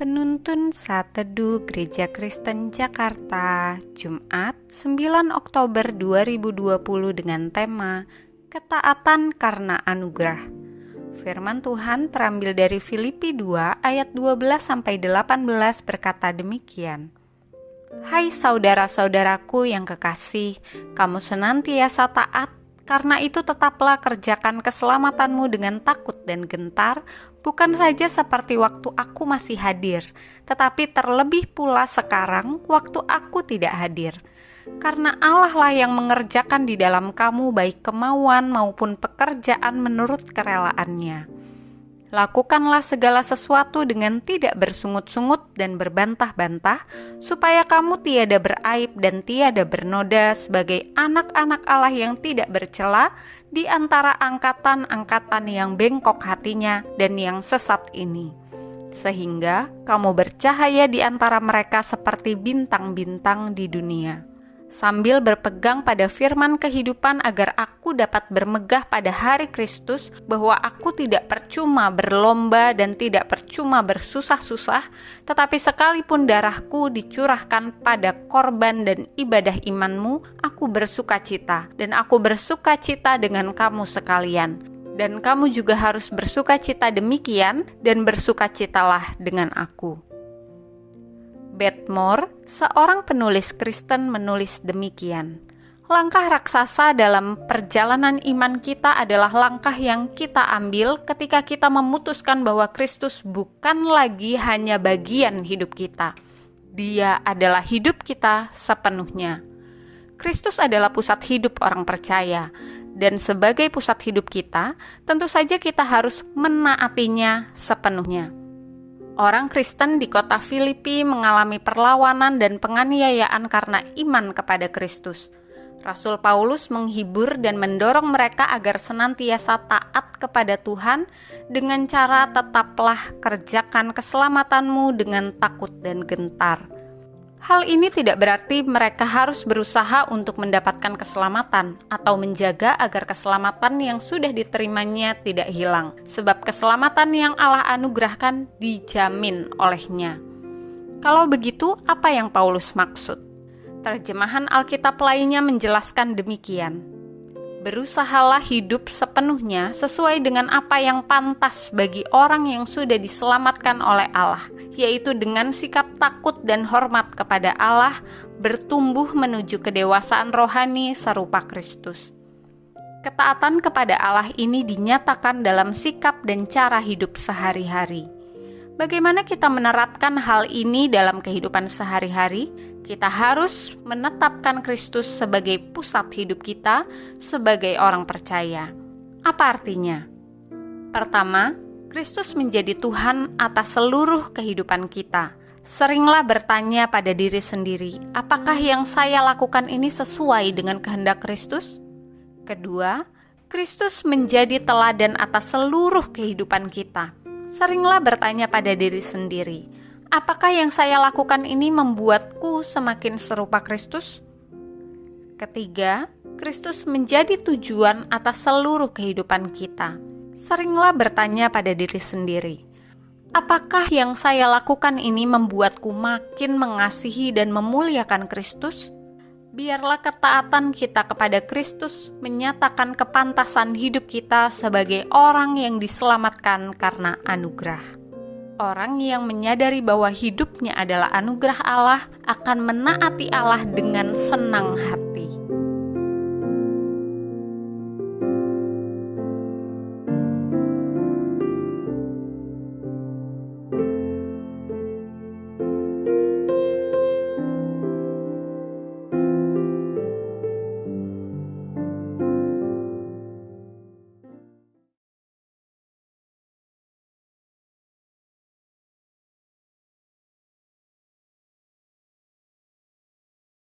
Penuntun Saat Teduh Gereja Kristen Jakarta, Jumat 9 Oktober 2020 dengan tema Ketaatan karena Anugerah. Firman Tuhan terambil dari Filipi 2 ayat 12-18 berkata demikian. Hai saudara-saudaraku yang kekasih, kamu senantiasa taat, karena itu tetaplah kerjakan keselamatanmu dengan takut dan gentar, bukan saja seperti waktu aku masih hadir, tetapi terlebih pula sekarang waktu aku tidak hadir. Karena Allah lah yang mengerjakan di dalam kamu baik kemauan maupun pekerjaan menurut kerelaannya. Lakukanlah segala sesuatu dengan tidak bersungut-sungut dan berbantah-bantah, supaya kamu tiada beraib dan tiada bernoda sebagai anak-anak Allah yang tidak bercela di antara angkatan-angkatan yang bengkok hatinya dan yang sesat ini. Sehingga kamu bercahaya di antara mereka seperti bintang-bintang di dunia. Sambil berpegang pada firman kehidupan agar aku dapat bermegah pada hari Kristus, bahwa aku tidak percuma berlomba dan tidak percuma bersusah-susah, tetapi sekalipun darahku dicurahkan pada korban dan ibadah imanmu, aku bersukacita, dan aku bersukacita dengan kamu sekalian. Dan kamu juga harus bersukacita demikian, dan bersukacitalah dengan aku. Beth Moore, seorang penulis Kristen, menulis demikian. Langkah raksasa dalam perjalanan iman kita adalah langkah yang kita ambil ketika kita memutuskan bahwa Kristus bukan lagi hanya bagian hidup kita. Dia adalah hidup kita sepenuhnya. Kristus adalah pusat hidup orang percaya, dan sebagai pusat hidup kita, tentu saja kita harus menaatinya sepenuhnya. Orang Kristen di kota Filipi mengalami perlawanan dan penganiayaan karena iman kepada Kristus. Rasul Paulus menghibur dan mendorong mereka agar senantiasa taat kepada Tuhan dengan cara tetaplah kerjakan keselamatanmu dengan takut dan gentar. Hal ini tidak berarti mereka harus berusaha untuk mendapatkan keselamatan atau menjaga agar keselamatan yang sudah diterimanya tidak hilang, sebab keselamatan yang Allah anugerahkan dijamin olehnya. Kalau begitu, apa yang Paulus maksud? Terjemahan Alkitab lainnya menjelaskan demikian. Berusahalah hidup sepenuhnya sesuai dengan apa yang pantas bagi orang yang sudah diselamatkan oleh Allah, yaitu dengan sikap takut dan hormat kepada Allah, bertumbuh menuju kedewasaan rohani serupa Kristus. Ketaatan kepada Allah ini dinyatakan dalam sikap dan cara hidup sehari-hari. Bagaimana kita menerapkan hal ini dalam kehidupan sehari-hari? Kita harus menetapkan Kristus sebagai pusat hidup kita sebagai orang percaya. Apa artinya? Pertama, Kristus menjadi Tuhan atas seluruh kehidupan kita. Seringlah bertanya pada diri sendiri, apakah yang saya lakukan ini sesuai dengan kehendak Kristus? Kedua, Kristus menjadi teladan atas seluruh kehidupan kita. Seringlah bertanya pada diri sendiri, apakah yang saya lakukan ini membuatku semakin serupa Kristus? Ketiga, Kristus menjadi tujuan atas seluruh kehidupan kita. Seringlah bertanya pada diri sendiri, apakah yang saya lakukan ini membuatku makin mengasihi dan memuliakan Kristus? Biarlah ketaatan kita kepada Kristus menyatakan kepantasan hidup kita sebagai orang yang diselamatkan karena anugerah. Orang yang menyadari bahwa hidupnya adalah anugerah Allah akan menaati Allah dengan senang hati.